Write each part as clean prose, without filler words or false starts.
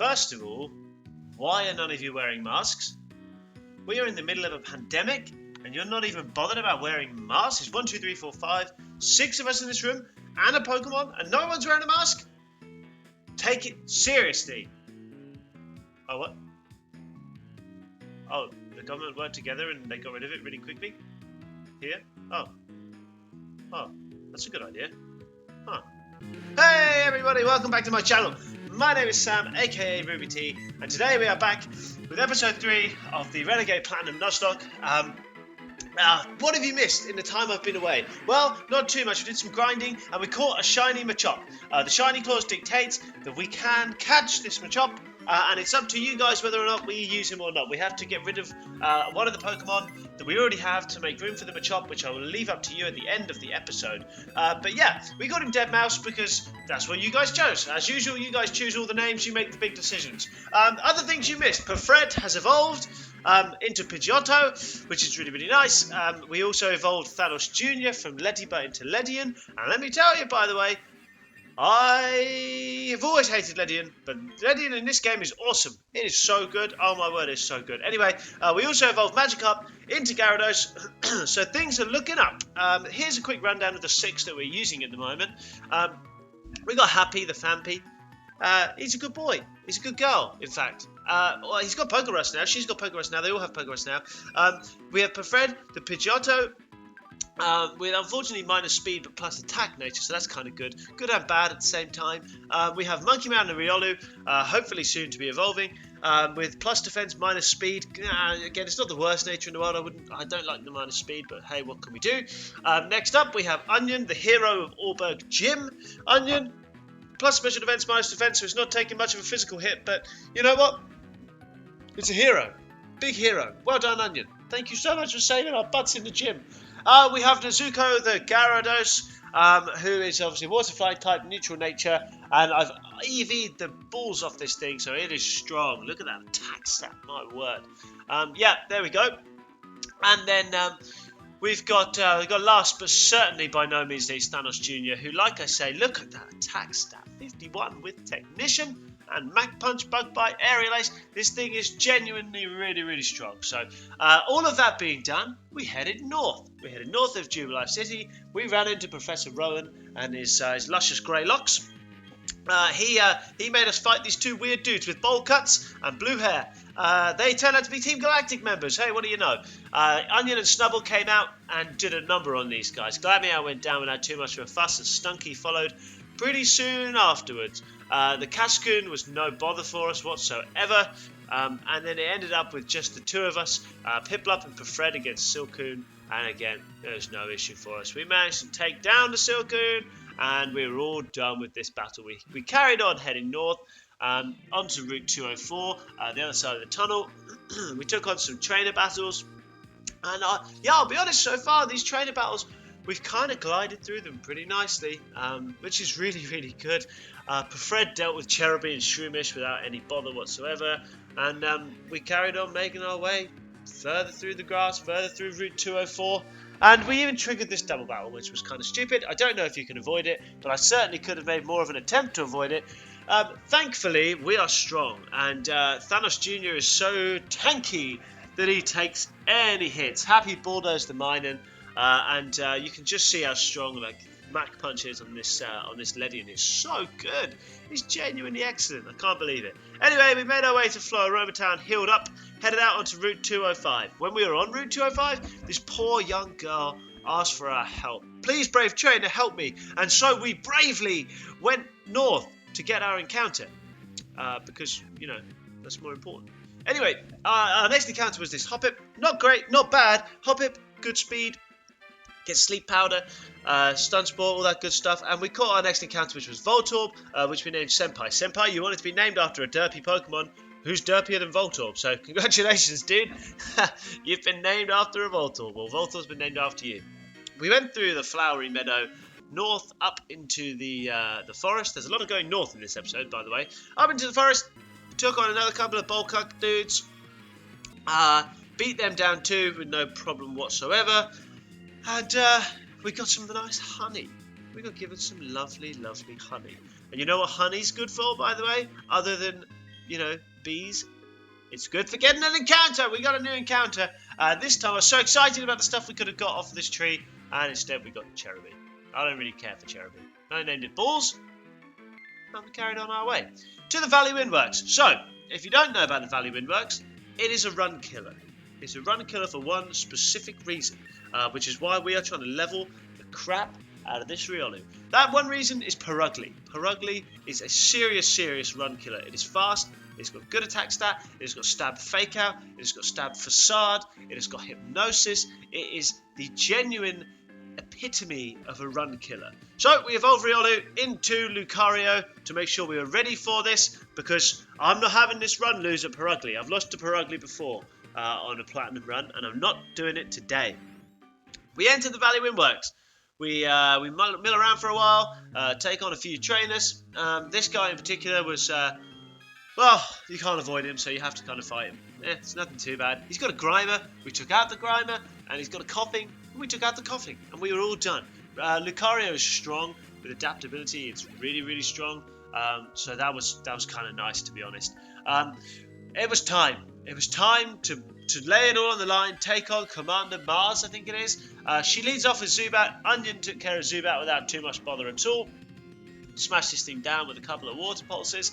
first of all, why are none of you wearing masks? We are in the middle of a pandemic, and you're not even bothered about wearing masks? It's 1, 2, 3, 4, 5, 6 of us in this room, and a Pokemon, and no one's wearing a mask? Take it seriously. Oh, what? Oh, the government worked together and they got rid of it really quickly? Here? Oh, that's a good idea. Huh. Hey everybody, welcome back to my channel. My name is Sam, aka RubyT, and today we are back with episode 3 of the Renegade Platinum Nuzlocke. What have you missed in the time I've been away? Well, not too much. We did some grinding and we caught a shiny Machop. The shiny clause dictates that we can catch this Machop, and it's up to you guys whether or not we use him or not. We have to get rid of one of the Pokemon that we already have to make room for the Machop, which I will leave up to you at the end of the episode. But yeah, we got him Dead Mouse because that's what you guys chose. As usual, you guys choose all the names, you make the big decisions. Other things you missed. Perfred has evolved into Pidgeotto, which is really, really nice. We also evolved Thanos Jr. from Leddiba into Ledian. And let me tell you, by the way, I have always hated Ledian, but Ledian in this game is awesome. It is so good. Oh my word, it's so good. Anyway, we also evolved Magikarp into Gyarados, so things are looking up. Here's a quick rundown of the 6 that we're using at the moment. We got Happy, the Fampi. He's a good boy. He's a good girl, in fact. Well, he's got Pokerus now. She's got Pokerus now. They all have Pokerus now. We have Perfred, the Pidgeotto, with unfortunately minus speed but plus attack nature, so that's kind of good. Good and bad at the same time. We have Monkey Man and Riolu, hopefully soon to be evolving, with plus defense, minus speed. Again, it's not the worst nature in the world. I don't like the minus speed, but hey, what can we do? Next up, we have Onion, the hero of Auberg Gym. Onion, plus special defense, minus defense, so it's not taking much of a physical hit, but you know what? It's a hero. Big hero. Well done, Onion. Thank you so much for saving our butts in the gym. We have Nezuko, the Gyarados, who is obviously water flying type, neutral nature, and I've EV'd the balls off this thing, so it is strong. Look at that attack stat, my word. Yeah, there we go. And then we've got last but certainly by no means least Thanos Jr., who, like I say, look at that attack stat, 51 with Technician. And Mach Punch, Bug Bite, Aerial Ace. This thing is genuinely really, really strong. So, all of that being done, we headed north. We headed north of Jubilife City. We ran into Professor Rowan and his luscious grey locks. He made us fight these 2 weird dudes with bowl cuts and blue hair. They turned out to be Team Galactic members. Hey, what do you know? Onion and Snubble came out and did a number on these guys. Glameow went down without too much of a fuss, and Stunky followed pretty soon afterwards. The Cascoon was no bother for us whatsoever, and then it ended up with just the 2 of us, Piplup and Perfred against Silcoon, and again, there was no issue for us. We managed to take down the Silcoon, and we were all done with this battle. We carried on heading north, onto Route 204, the other side of the tunnel. We took on some trainer battles, and yeah, I'll be honest, so far, these trainer battles, we've kind of glided through them pretty nicely, which is really, really good. Perfred dealt with Cherubi and Shroomish without any bother whatsoever, and we carried on making our way further through the grass, further through Route 204, and we even triggered this double battle, which was kind of stupid. I don't know if you can avoid it, but I certainly could have made more of an attempt to avoid it. Thankfully, we are strong, and Thanos Jr. is so tanky that he takes any hits. Happy bulldozed the Minun. And you can just see how strong like Mach Punch is on this Ledian. It's so good. It's genuinely excellent. I can't believe it. Anyway, we made our way to Floroma Town, healed up, headed out onto Route 205. When we were on Route 205, this poor young girl asked for our help. Please, brave trainer, help me. And so we bravely went north to get our encounter. Because, you know, that's more important. Anyway, our next encounter was this Hoppip. Not great, not bad. Hoppip, good speed. Get Sleep Powder, Stun Spore, all that good stuff. And we caught our next encounter, which was Voltorb, which we named Senpai. Senpai, you wanted to be named after a derpy Pokemon. Who's derpier than Voltorb? So congratulations, dude. You've been named after a Voltorb. Well, Voltorb's been named after you. We went through the flowery meadow, north up into the forest. There's a lot of going north in this episode, by the way. Up into the forest, took on another couple of Bulkuk dudes. Beat them down too with no problem whatsoever. And we got some nice honey. We got given some lovely, lovely honey. And you know what honey's good for, by the way? Other than you know, bees. It's good for getting an encounter. We got a new encounter. This time I was so excited about the stuff we could have got off of this tree, and instead we got Cherubi. I don't really care for Cherubi. I named it Balls, and we carried on our way to the Valley Windworks. So, if you don't know about the Valley Windworks, it is a run killer. It's a run killer for one specific reason, which is why we are trying to level the crap out of this Riolu. That one reason is Purugly. Purugly is a serious run killer. It is fast, it's got good attack stat, it has got stab fake out, it has got stab facade, it has got hypnosis. It is the genuine epitome of a run killer. So we evolved Riolu into Lucario to make sure we were ready for this, because I'm not having this run lose at Purugly. I've lost to Purugly before on a platinum run, and I'm not doing it today. We enter the Valley Windworks. We mill around for a while, take on a few trainers. This guy in particular was, well, you can't avoid him, so you have to kind of fight him. It's nothing too bad. He's got a Grimer. We took out the Grimer, and he's got a Coughing. And we took out the Coughing, and we were all done. Lucario is strong with adaptability. It's really strong. So that was kind of nice, to be honest. It was time. It was time to lay it all on the line, take on Commander Mars, I think it is. She leads off with Zubat. Onion took care of Zubat without too much bother at all. Smashed this thing down with a couple of water pulses.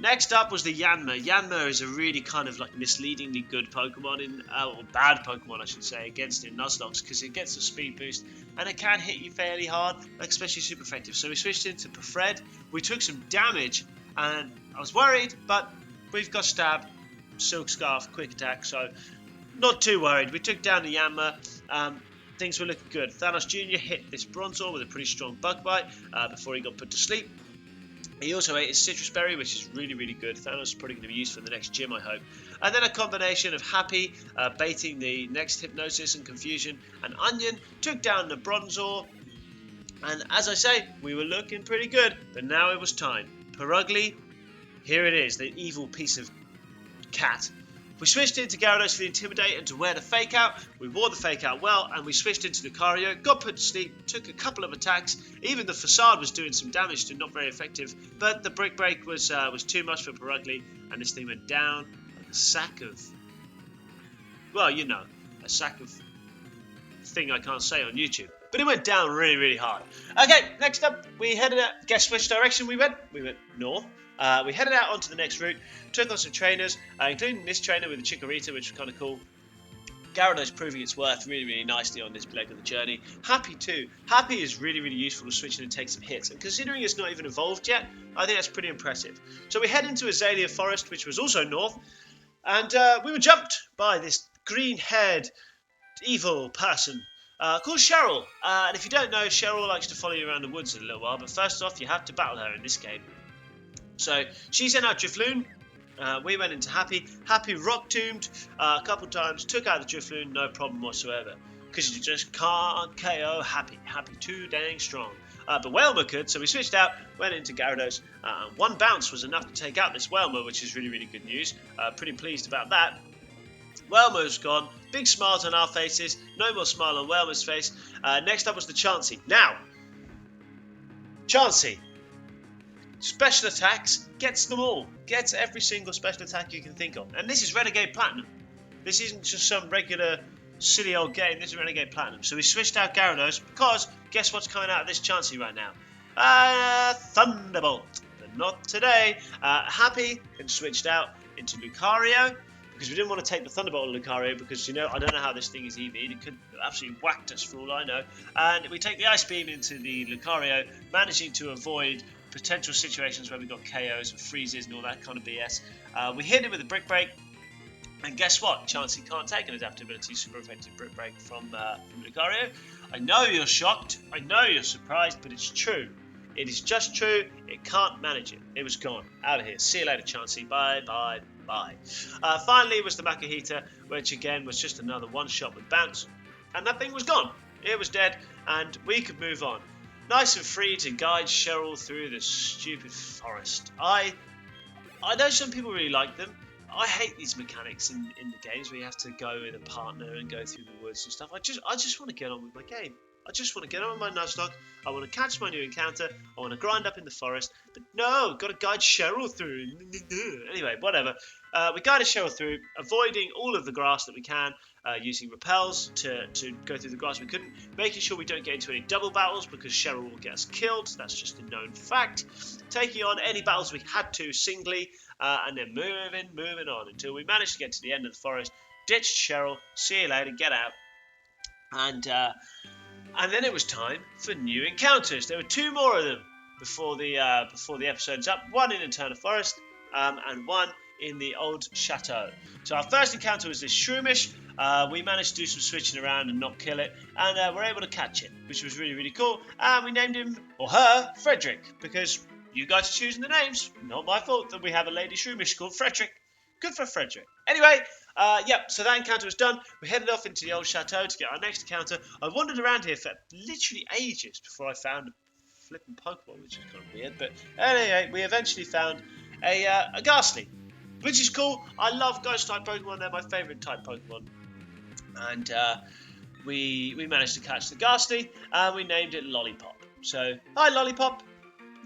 Next up was the Yanma. Yanma is a really kind of like misleadingly good Pokemon, or bad Pokemon I should say, against in Nuzlocke, because it gets a speed boost and it can hit you fairly hard, like especially super effective. So we switched into Perfred. We took some damage and I was worried, but we've got Stab, Silk Scarf, Quick Attack, so not too worried. We took down the Yanma. Things were looking good. Thanos Jr. hit this Bronzor with a pretty strong Bug Bite before he got put to sleep. He also ate his Citrus Berry, which is really good. Thanos is probably going to be used for the next gym, I hope. And then a combination of Happy baiting the next Hypnosis and Confusion, and Onion took down the Bronzor. And as I say, we were looking pretty good, but now it was time. Purugly, here it is, the evil piece of cat. We switched into Gyarados for the Intimidate and to wear the Fake Out. We wore the Fake Out well, and we switched into Lucario, got put to sleep, took a couple of attacks. Even the Facade was doing some damage to, not very effective, but the Brick Break was too much for Purugly, and this thing went down like a sack of, well, you know, a sack of thing I can't say on YouTube. But it went down really hard. Okay, next up, we headed out. Guess which direction we went? We went north. We headed out onto the next route, took on some trainers, including this trainer with the Chikorita, which was kind of cool. Gyarados proving its worth really nicely on this leg of the journey. Happy too. Happy is really useful to switch in and take some hits, and considering it's not even evolved yet, I think that's pretty impressive. So we head into Azalea Forest, which was also north, and we were jumped by this green-haired evil person called Cheryl. And if you don't know, Cheryl likes to follow you around the woods a little while, but first off, you have to battle her in this game. So she sent out Drifloon. We went into Happy. Happy rock tombed a couple times, took out the Drifloon, no problem whatsoever. Because you just can't KO Happy. Happy too dang strong. But Whelmer could, so we switched out, went into Gyarados. One bounce was enough to take out this Whelmer, which is really good news. Pretty pleased about that. Whelmer's gone. Big smiles on our faces. No more smile on Whelmer's face. Next up was the Chansey. Now, Chansey. Special attacks, gets them all. Gets every single special attack you can think of. And this is Renegade Platinum. This isn't just some regular silly old game. This is Renegade Platinum. So we switched out Gyarados because guess what's coming out of this Chansey right now? Thunderbolt. But not today. Happy and switched out into Lucario because we didn't want to take the Thunderbolt on Lucario because, you know, I don't know how this thing is EV'd. It could have absolutely whacked us for all I know. And we take the Ice Beam into the Lucario, managing to avoid potential situations where we got KOs and freezes and all that kind of BS. We hit it with a Brick Break, and guess what? Chansey can't take an adaptability super effective Brick Break from Lucario. I know you're shocked, I know you're surprised, but it's true. It is just true. It can't manage it. It was gone. Out of here. See you later, Chansey. Bye. Finally was the Makahita, which again was just another one shot with bounce, and that thing was gone. It was dead, and we could move on. Nice and free to guide Cheryl through this stupid forest. I know some people really like them. I hate these mechanics in the games where you have to go with a partner and go through the woods and stuff. I just want to get on with my game. I just want to get on with my Nuzlocke. I want to catch my new encounter. I want to grind up in the forest. But no, got to guide Cheryl through. Anyway, whatever. We guided Cheryl through, avoiding all of the grass that we can, using repels to go through the grass we couldn't, making sure we don't get into any double battles because Cheryl will get us killed. That's just a known fact. Taking on any battles we had to singly, and then moving on until we managed to get to the end of the forest, ditched Cheryl, see you later, get out. And then it was time for new encounters. There were 2 more of them before the episode's up. One in Eterna Forest, and one in the old chateau. So our first encounter was this shroomish. We managed to do some switching around and not kill it, and we're able to catch it, which was really, really cool. And we named him, or her, Frederick, because you guys are choosing the names. Not my fault that we have a lady shroomish called Frederick. Good for Frederick. Anyway, so that encounter was done. We headed off into the old chateau to get our next encounter. I wandered around here for literally ages before I found a flipping Pokemon, which is kind of weird. But anyway, we eventually found a Ghastly, which is cool. I love Ghost-type Pokemon. They're my favourite type Pokemon. And we managed to catch the Ghastly, and we named it Lollipop. So, hi Lollipop.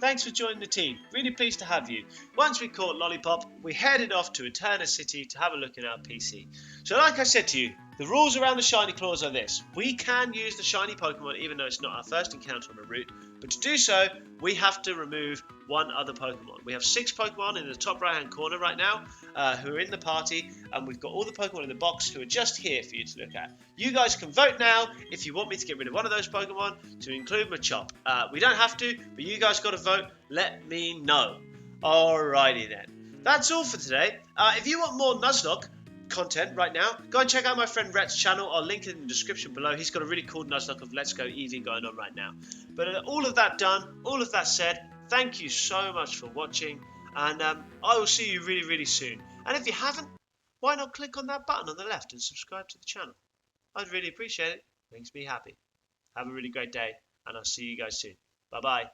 Thanks for joining the team. Really pleased to have you. Once we caught Lollipop, we headed off to Eterna City to have a look at our PC. So like I said to you, the rules around the shiny claws are this. We can use the shiny Pokemon even though it's not our first encounter on the route, but to do so, we have to remove 1 other Pokemon. We have 6 Pokemon in the top right hand corner right now who are in the party, and we've got all the Pokemon in the box who are just here for you to look at. You guys can vote now if you want me to get rid of one of those Pokemon to include Machop. We don't have to, but you guys got to vote. Let me know. Alrighty then. That's all for today. If you want more Nuzlocke content right now, go and check out my friend Rhett's channel. I'll link it in the description below. He's got a really cool Nuzlocke of Let's Go Eevee going on right now. But all of that done, all of that said, thank you so much for watching, and I will see you really, really soon. And if you haven't, why not click on that button on the left and subscribe to the channel? I'd really appreciate it. Makes me happy. Have a really great day, and I'll see you guys soon. Bye-bye.